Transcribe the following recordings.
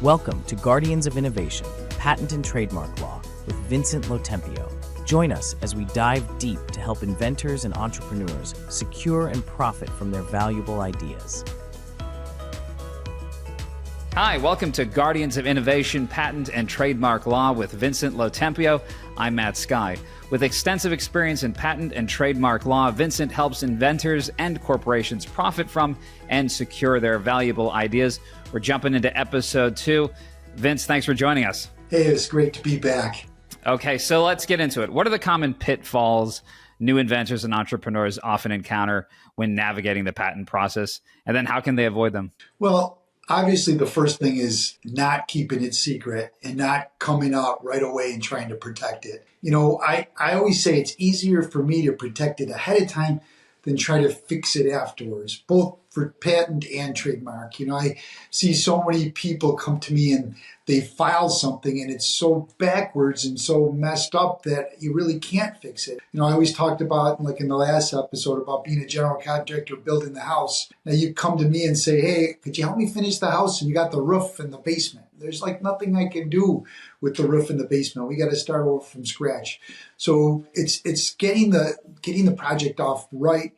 Welcome to Guardians of Innovation, Patent and Trademark Law with Vincent Lotempio. Join us as we dive deep to help inventors and entrepreneurs secure and profit from their valuable ideas. Hi, welcome to Guardians of Innovation, Patent and Trademark Law with Vincent Lotempio. I'm Matt Skye. With extensive experience in patent and trademark law, Vincent helps inventors and corporations profit from and secure their valuable ideas. We're jumping into episode 2. Vince, thanks for joining us. Hey, it's great to be back. Okay, so let's get into it. What are the common pitfalls new inventors and entrepreneurs often encounter when navigating the patent process? And then how can they avoid them? Well, obviously, the first thing is not keeping it secret and not coming out right away and trying to protect it. You know, I always say it's easier for me to protect it ahead of time than try to fix it afterwards, both for patent and trademark. You know, I see so many people come to me and they file something and it's so backwards and so messed up that you really can't fix it. You know, I always talked about, like in the last episode, about being a general contractor building the house. Now you come to me and say, hey, could you help me finish the house? And you got the roof and the basement. There's like nothing I can do with the roof in the basement. We got to start over from scratch. So it's getting the project off right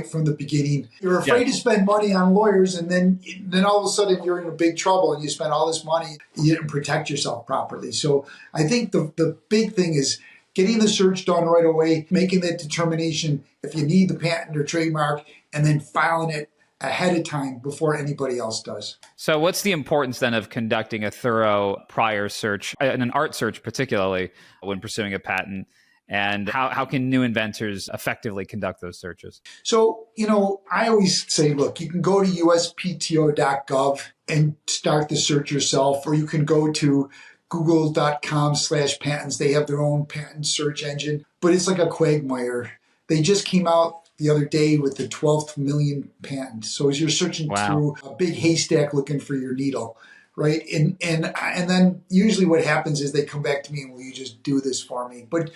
from the beginning. You're afraid to spend money on lawyers, and then all of a sudden you're in a big trouble and you spend all this money, you didn't protect yourself properly. So I think the big thing is getting the search done right away, making that determination if you need the patent or trademark, and then filing it ahead of time before anybody else does. So what's the importance then of conducting a thorough prior search, and an art search particularly, when pursuing a patent? And how can new inventors effectively conduct those searches? So, you know, I always say, look, you can go to uspto.gov and start the search yourself, or you can go to google.com/patents. They have their own patent search engine, but it's like a quagmire. They just came out the other day with the 12th million patent. So as you're searching through a big haystack looking for your needle, right? And then usually what happens is they come back to me and, will you just do this for me? But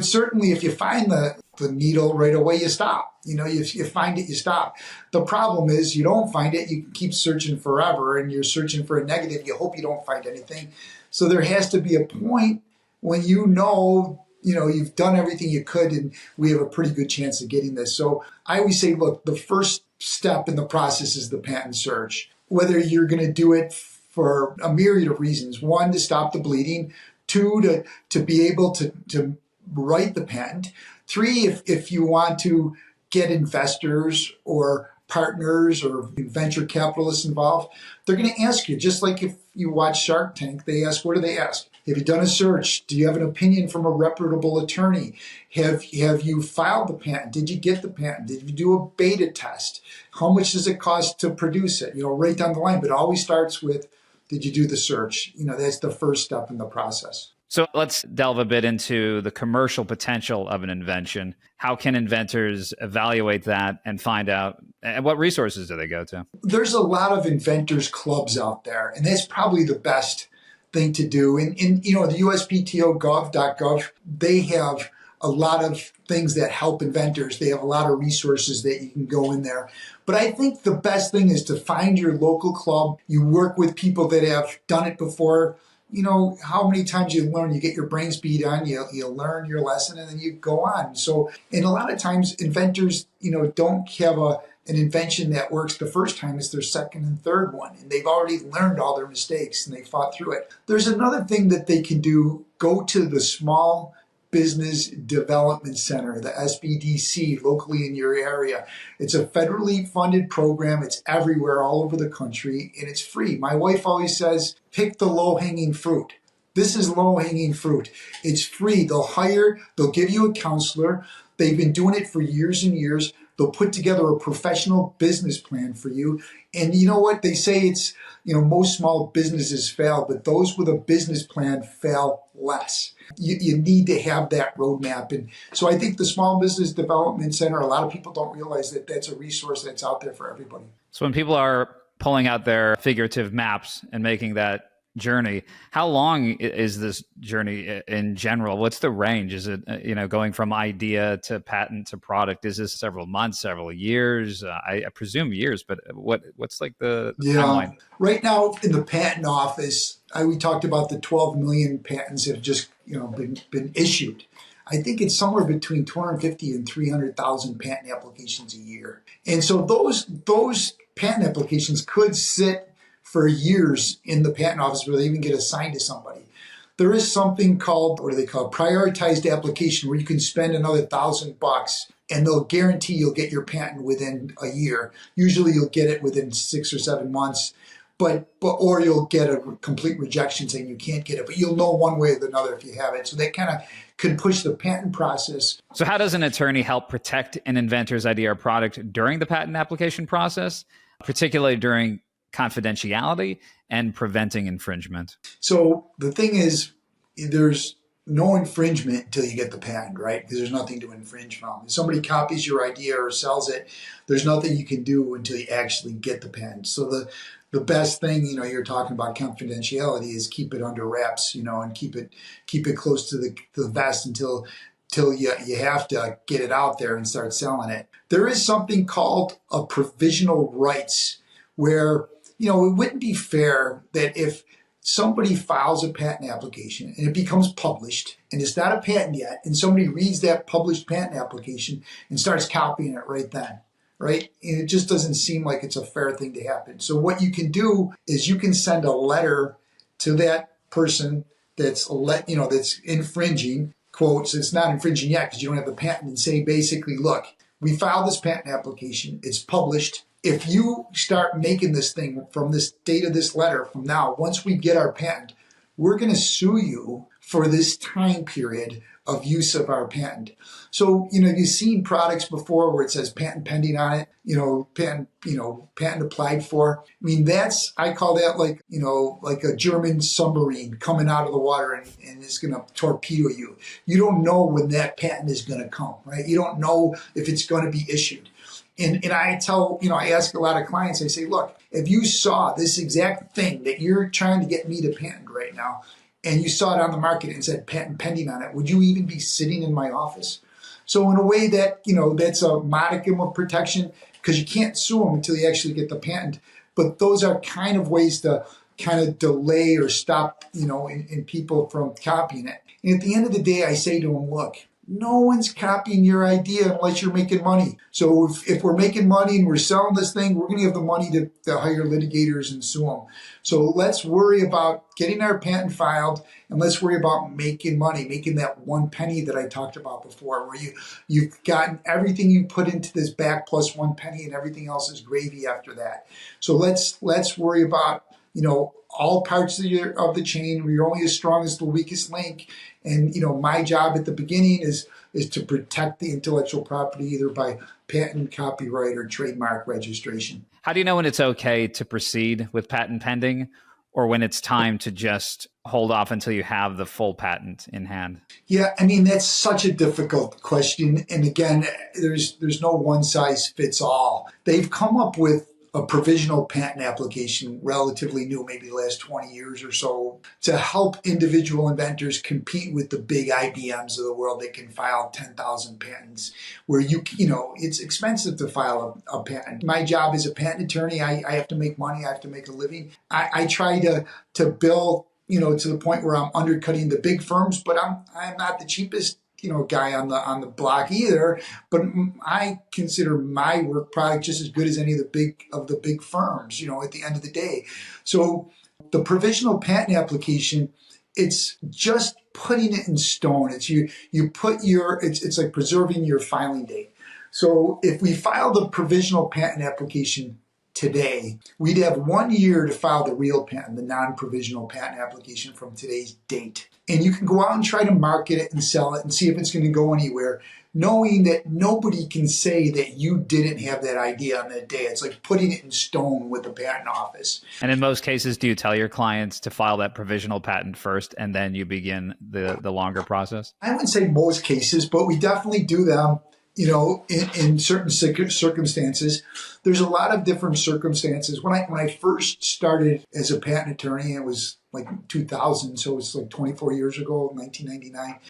certainly if you find the needle right away, you stop. You know, if you find it, you stop. The problem is you don't find it, you can keep searching forever, and you're searching for a negative. You hope you don't find anything. So there has to be a point when you know, you've done everything you could and we have a pretty good chance of getting this. So I always say, look, the first step in the process is the patent search. Whether you're going to do it for a myriad of reasons. 1, to stop the bleeding. 2, to be able to write the patent. 3, if you want to get investors or partners or venture capitalists involved, they're going to ask you, just like if you watch Shark Tank, they ask, what do they ask? Have you done a search? Do you have an opinion from a reputable attorney? Have you filed the patent? Did you get the patent? Did you do a beta test? How much does it cost to produce it? Right down the line. But it always starts with, did you do the search? That's the first step in the process. So let's delve a bit into the commercial potential of an invention. How can inventors evaluate that and find out, and what resources do they go to? There's a lot of inventors clubs out there, and that's probably the best thing to do. And the USPTO.gov, they have a lot of things that help inventors. They have a lot of resources that you can go in there. But I think the best thing is to find your local club. You work with people that have done it before. How many times you learn, you get your brains beat on, you learn your lesson, and then you go on. So, and a lot of times inventors, don't have an invention that works the first time. It's their second and third one, and they've already learned all their mistakes and they fought through it. There's another thing that they can do. Go to the Small Business Development Center, the SBDC, locally in your area. It's a federally funded program. It's everywhere, all over the country, and it's free. My wife always says, pick the low-hanging fruit. This is low-hanging fruit. It's free. They'll give you a counselor. They've been doing it for years and years. They'll put together a professional business plan for you. And you know what? They say it's, most small businesses fail, but those with a business plan fail less. You need to have that roadmap. And so I think the Small Business Development Center, a lot of people don't realize that that's a resource that's out there for everybody. So when people are pulling out their figurative maps and making that journey. How long is this journey in general? What's the range? Is it, going from idea to patent to product? Is this several months, several years? I presume years, but what's like the timeline? Right now in the patent office, we talked about the 12 million patents that have just been issued. I think it's somewhere between 250 and 300,000 patent applications a year. And so those patent applications could sit for years in the patent office where they even get assigned to somebody. There is something called, what do they call it? Prioritized application, where you can spend another $1,000 and they'll guarantee you'll get your patent within a year. Usually you'll get it within 6 or 7 months, or you'll get a complete rejection saying you can't get it, but you'll know one way or another if you have it. So that kind of could push the patent process. So how does an attorney help protect an inventor's idea or product during the patent application process, particularly during confidentiality and preventing infringement? So the thing is, there's no infringement until you get the patent, right? Because there's nothing to infringe from. If somebody copies your idea or sells it, there's nothing you can do until you actually get the patent. So the best thing, you're talking about confidentiality, is keep it under wraps, and keep it close to the vest until you have to get it out there and start selling it. There is something called a provisional rights, where it wouldn't be fair that if somebody files a patent application and it becomes published and it's not a patent yet, and somebody reads that published patent application and starts copying it right then, right? And it just doesn't seem like it's a fair thing to happen. So what you can do is you can send a letter to that person that's infringing, quotes, it's not infringing yet because you don't have the patent, and say basically, look, we filed this patent application, it's published. If you start making this thing from this date of this letter from now, once we get our patent, we're going to sue you for this time period of use of our patent. So, you've seen products before where it says patent pending on it, patent applied for. I mean, I call that like a German submarine coming out of the water and it's going to torpedo you. You don't know when that patent is going to come, right? You don't know if it's going to be issued. And I I ask a lot of clients, I say, look, if you saw this exact thing that you're trying to get me to patent right now, and you saw it on the market and said patent pending on it, would you even be sitting in my office? So in a way that, that's a modicum of protection, because you can't sue them until you actually get the patent. But those are kind of ways to kind of delay or stop, in people from copying it. And at the end of the day, I say to them, look, no one's copying your idea unless you're making money. So if we're making money and we're selling this thing, we're going to have the money to hire litigators and sue them. So let's worry about getting our patent filed, and let's worry about making money, making that one penny that I talked about before, where you've gotten everything you put into this back plus one penny, and everything else is gravy after that. So let's worry about all parts of the chain. We're only as strong as the weakest link. And, my job at the beginning is to protect the intellectual property, either by patent, copyright, or trademark registration. How do you know when it's okay to proceed with patent pending, or when it's time to just hold off until you have the full patent in hand? Yeah, that's such a difficult question. And again, there's no one size fits all. They've come up with a provisional patent application, relatively new, maybe the last 20 years or so, to help individual inventors compete with the big IBMs of the world that can file 10,000 patents, where it's expensive to file a patent. My job as a patent attorney, I have to make money, I have to make a living. I try to bill, to the point where I'm undercutting the big firms, but I'm not the cheapest guy on the block either, but I consider my work product just as good as any of the big firms, at the end of the day. So the provisional patent application, it's just putting it in stone. It's you put it's like preserving your filing date. So if we file the provisional patent application today, we'd have 1 year to file the real patent, the non-provisional patent application from today's date. And you can go out and try to market it and sell it and see if it's going to go anywhere, knowing that nobody can say that you didn't have that idea on that day. It's like putting it in stone with the patent office. And in most cases, do you tell your clients to file that provisional patent first and then you begin the longer process? I wouldn't say most cases, but we definitely do them. In certain circumstances. There's a lot of different circumstances. When I first started as a patent attorney, it was like 2000, so it's like 24 years ago, 1999.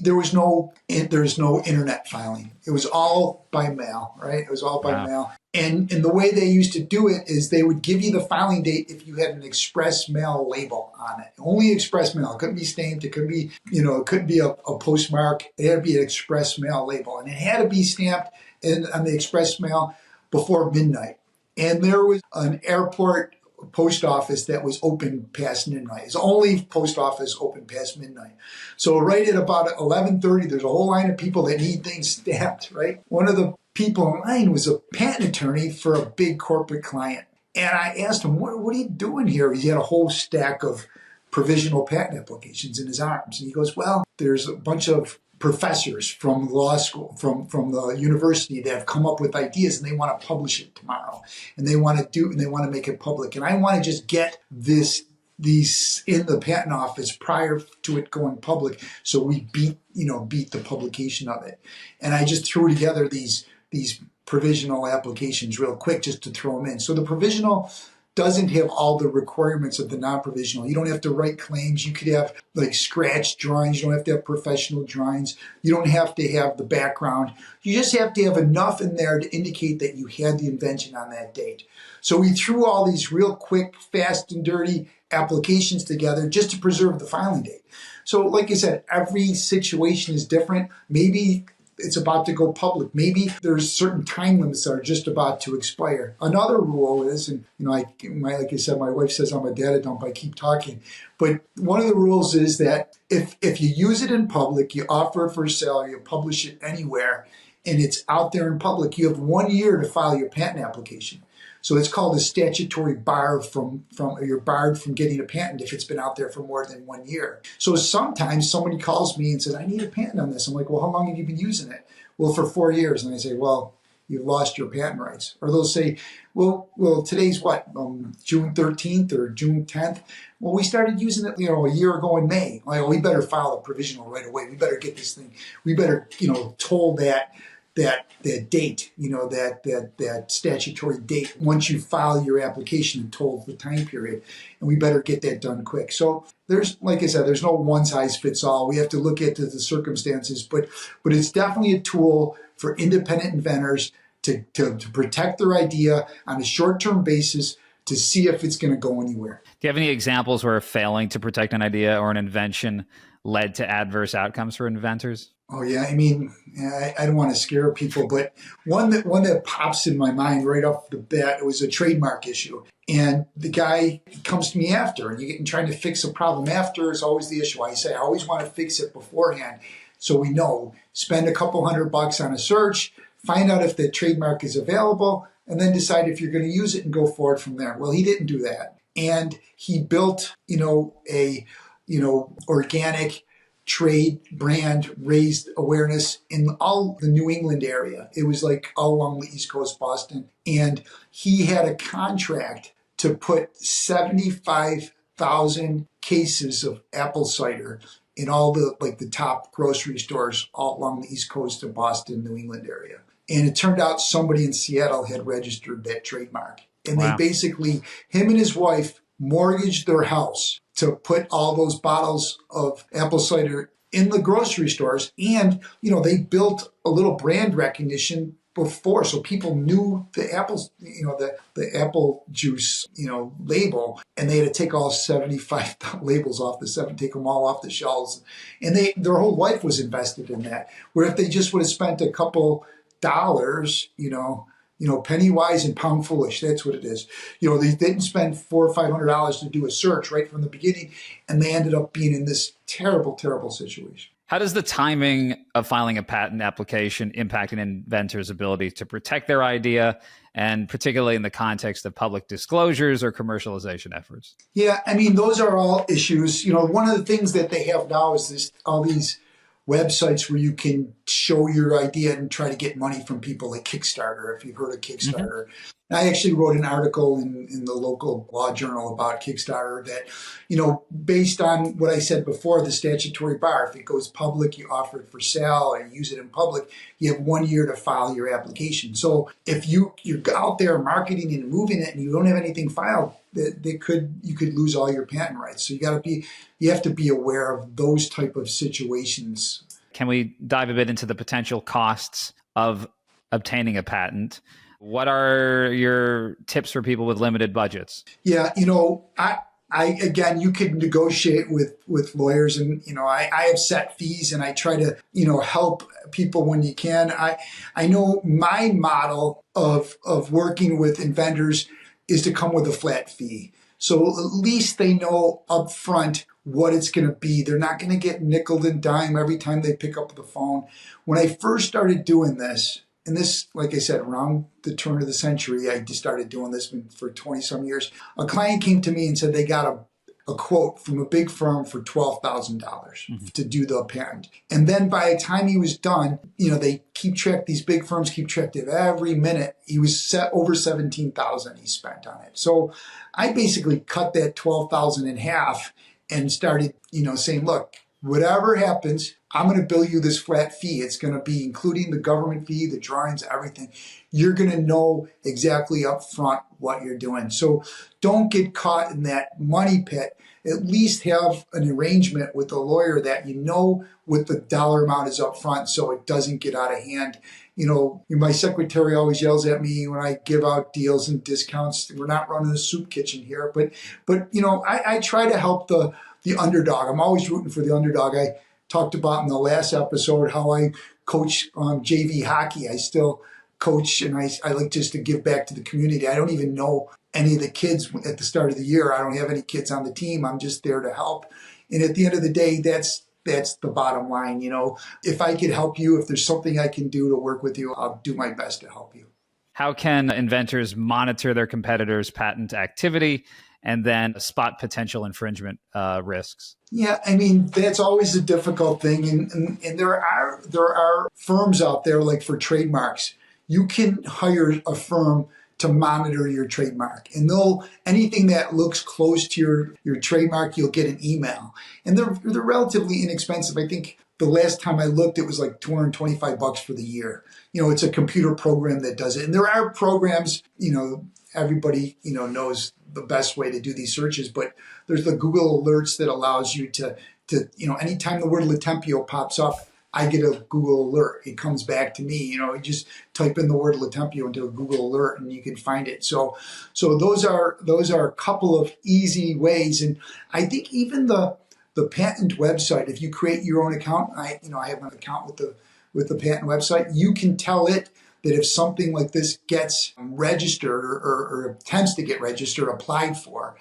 There's no internet filing. It was all by mail, right? It was all by mail. And the way they used to do it is they would give you the filing date if you had an express mail label on it. Only express mail. It couldn't be stamped. It couldn't be, it couldn't be a postmark. It had to be an express mail label. And it had to be stamped on the express mail before midnight. And there was an airport post office that was open past midnight. It's the only post office open past midnight. So right at about 11:30, there's a whole line of people that need things stamped, right? One of the people in line was a patent attorney for a big corporate client. And I asked him, what are you doing here? He had a whole stack of provisional patent applications in his arms. And he goes, well, there's a bunch of professors from law school, from the university that have come up with ideas and they want to publish it tomorrow. And they want to make it public. And I want to just get these in the patent office prior to it going public. So we beat the publication of it. And I just threw together these provisional applications real quick just to throw them in. So the provisional doesn't have all the requirements of the non-provisional. You don't have to write claims. You could have like scratch drawings. You don't have to have professional drawings. You don't have to have the background. You just have to have enough in there to indicate that you had the invention on that date. So we threw all these real quick, fast and dirty applications together just to preserve the filing date. So like I said, every situation is different. Maybe it's about to go public. Maybe there's certain time limits that are just about to expire. Another rule is, and like I said, my wife says I'm a data dump. I keep talking, but one of the rules is that if you use it in public, you offer it for sale, you publish it anywhere, and it's out there in public, you have 1 year to file your patent application. So it's called a statutory bar you're barred from getting a patent if it's been out there for more than 1 year. So sometimes somebody calls me and says, I need a patent on this. I'm like, well, how long have you been using it? Well, for 4 years. And I say, well, you've lost your patent rights. Or they'll say, well, today's what, June 13th or June 10th? Well, we started using it, a year ago in May. Like, we better file a provisional right away. We better get this thing. We better, toll that date, that statutory date once you file your application and told the time period. And we better get that done quick. So there's, like I said, there's no one size fits all. We have to look at the circumstances, but it's definitely a tool for independent inventors to protect their idea on a short-term basis to see if it's going to go anywhere. Do you have any examples where failing to protect an idea or an invention led to adverse outcomes for inventors? Oh yeah, I don't want to scare people, but one that pops in my mind right off the bat, it was a trademark issue. And the guy comes to me after, and you're trying to fix a problem after is always the issue. I say, I always want to fix it beforehand. So we know, spend a couple $100 on a search, find out if the trademark is available, and then decide if you're going to use it and go forward from there. Well, he didn't do that. And he built, organic trade brand, raised awareness in all the New England area. It was like all along the East Coast, Boston. And he had a contract to put 75,000 cases of apple cider in all the top grocery stores all along the East Coast of Boston, New England area. And it turned out somebody in Seattle had registered that trademark. And They basically, him and his wife, mortgaged their house to put all those bottles of apple cider in the grocery stores. And, they built a little brand recognition before. So people knew the apples, the apple juice, label, and they had to take all 75 labels off take them all off the shelves. And their whole life was invested in that. Where if they just would have spent a couple dollars, penny wise and pound foolish. That's what it is. They didn't spend $400 or $500 to do a search right from the beginning, and they ended up being in this terrible, terrible situation. How does the timing of filing a patent application impact an inventor's ability to protect their idea, and particularly in the context of public disclosures or commercialization efforts? Yeah, those are all issues. One of the things that they have now is all these websites where you can show your idea and try to get money from people like Kickstarter, if you've heard of Kickstarter. I actually wrote an article in the local law journal about Kickstarter that, based on what I said before, the statutory bar, if it goes public, you offer it for sale or use it in public, you have 1 year to file your application. So if you're out there marketing and moving it and you don't have anything filed, you could lose all your patent rights. So you have to be aware of those type of situations. Can we dive a bit into the potential costs of obtaining a patent? What are your tips for people with limited budgets? Yeah, again, you could negotiate with lawyers, and I have set fees, and I try to help people when you can. I know my model of working with inventors is to come with a flat fee, so at least they know up front what it's going to be. They're not going to get nickel and dime every time they pick up the phone. When I first started doing this, and this, like I said, around the turn of the century, I just started doing this for 20-some years. A client came to me and said they got a quote from a big firm for $12,000 to do the patent. And then by the time he was done, these big firms keep track of every minute. He was set over $17,000 he spent on it. So I basically cut that $12,000 in half and started, saying, look, whatever happens, I'm going to bill you this flat fee. It's going to be including the government fee, the drawings, everything. You're going to know exactly up front what you're doing. So don't get caught in that money pit. At least have an arrangement with the lawyer that you know what the dollar amount is up front so it doesn't get out of hand. My secretary always yells at me when I give out deals and discounts. We're not running a soup kitchen here, but I try to help the underdog. I'm always rooting for the underdog. I talked about in the last episode how I coach JV hockey. I still coach, and I like just to give back to the community. I don't even know any of the kids at the start of the year. I don't have any kids on the team. I'm just there to help. And at the end of the day, that's the bottom line. If I could help you, if there's something I can do to work with you, I'll do my best to help you. How can inventors monitor their competitors' patent activity and then spot potential infringement risks? Yeah, that's always a difficult thing. And there are firms out there, like for trademarks. You can hire a firm to monitor your trademark. And anything that looks close to your trademark, you'll get an email. And they're relatively inexpensive. I think the last time I looked, it was like $225 for the year. It's a computer program that does it. And there are programs, everybody, knows the best way to do these searches, but there's the Google alerts that allows you to anytime the word Lotempio pops up, I get a Google alert. It comes back to me. You just type in the word Lotempio into a Google alert and you can find it. So those are a couple of easy ways. And I think even the patent website, if you create your own account, I have an account with the patent website, you can tell it that if something like this gets registered or attempts to get registered, applied for,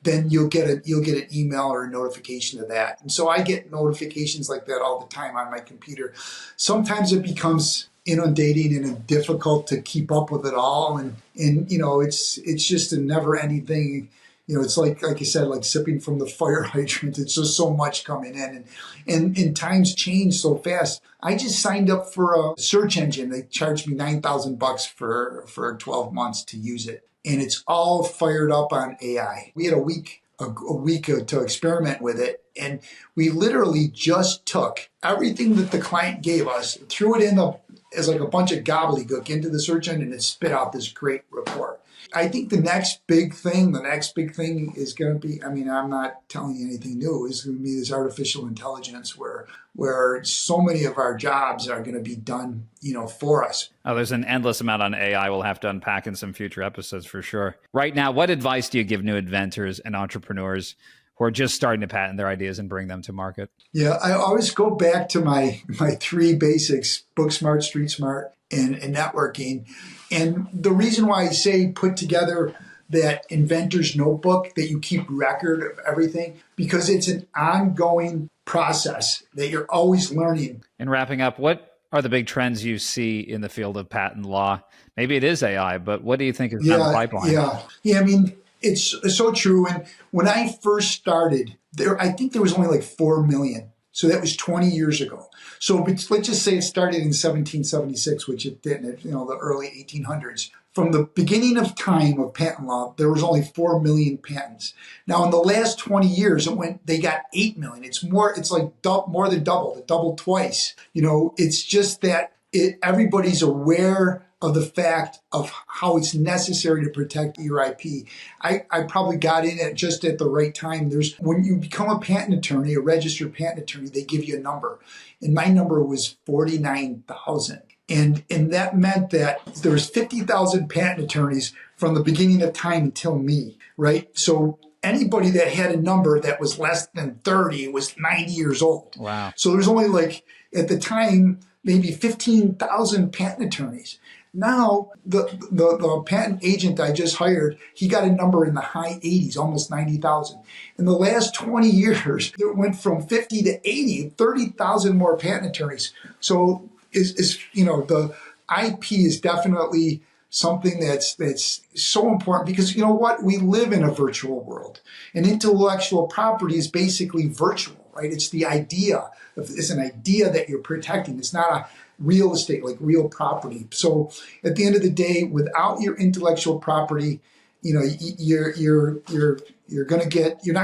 then you'll get an email or a notification of that. And so I get notifications like that all the time on my computer. Sometimes it becomes inundating and difficult to keep up with it all. And it's just a never ending thing. It's like you said, like sipping from the fire hydrant. It's just so much coming in, and times change so fast. I just signed up for a search engine. They charged me $9,000 for 12 months to use it, and it's all fired up on AI. We had a week to experiment with it, and we literally just took everything that the client gave us, threw it in as like a bunch of gobbledygook into the search engine, and it spit out this great report. I think the next big thing is going to be, I'm not telling you anything new, is going to be this artificial intelligence where so many of our jobs are going to be done, for us. Oh, there's an endless amount on AI we'll have to unpack in some future episodes for sure. Right now, what advice do you give new inventors and entrepreneurs who are just starting to patent their ideas and bring them to market? Yeah, I always go back to my three basics: book smart, street smart, and networking. And the reason why I say put together that inventor's notebook, that you keep record of everything, because it's an ongoing process that you're always learning. And wrapping up, what are the big trends you see in the field of patent law? Maybe it is AI, but what do you think is on the pipeline? Yeah. It's so true. And when I first started, I think there was only like 4 million So that was 20 years ago. So let's just say it started in 1776, which it didn't, the early 1800s. From the beginning of time of patent law, there was only 4 million patents. Now, in the last 20 years, they got 8 million. It's more than double. It doubled twice. It's just that everybody's aware of the fact of how it's necessary to protect your IP. I probably got in it just at the right time. When you become a patent attorney, a registered patent attorney, they give you a number. And my number was 49,000. And that meant that there was 50,000 patent attorneys from the beginning of time until me, right? So anybody that had a number that was less than 30 was 90 years old. Wow. So there's only at the time, maybe 15,000 patent attorneys. Now, the patent agent I just hired, he got a number in the high 80s, almost 90,000. In the last 20 years, it went from 50 to 80, 30,000 more patent attorneys. So the IP is definitely something that's so important because you know what? We live in a virtual world, and intellectual property is basically virtual, right? It's the idea. It's an idea that you're protecting. It's not a real estate, like real property. So at the end of the day, without your intellectual property, you're not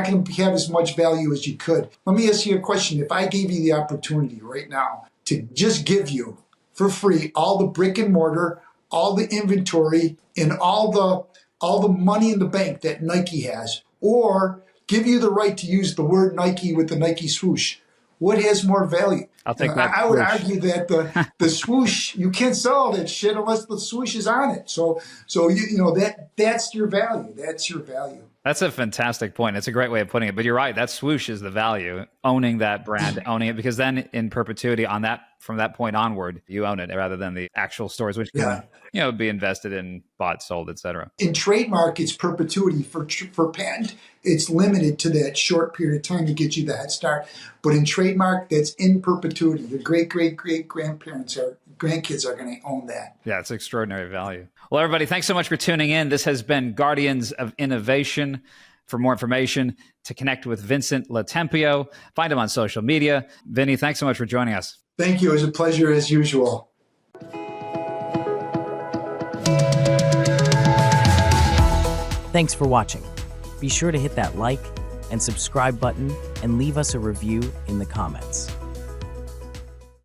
going to have as much value as you could. Let me ask you a question. If I gave you the opportunity right now to just give you for free all the brick and mortar, all the inventory, and all the money in the bank that Nike has, or give you the right to use the word Nike with the Nike swoosh, what has more value? I'll take that. I would argue that the swoosh, you can't sell that shit unless the swoosh is on it. So that's your value. That's your value. That's a fantastic point. It's a great way of putting it. But you're right. That swoosh is the value. Owning that brand, owning it, because then in perpetuity from that point onward, you own it rather than the actual stores, which can be invested in, bought, sold, etc. In trademark, it's perpetuity. For patent, it's limited to that short period of time to get you the head start. But in trademark, that's in perpetuity. Your great-great-great-grandkids are going to own that. Yeah, it's extraordinary value. Well, everybody, thanks so much for tuning in. This has been Guardians of Innovation. For more information, to connect with Vincent Lotempio, find him on social media. Vinny, thanks so much for joining us. Thank you. It was a pleasure as usual. Thanks for watching. Be sure to hit that like and subscribe button and leave us a review in the comments.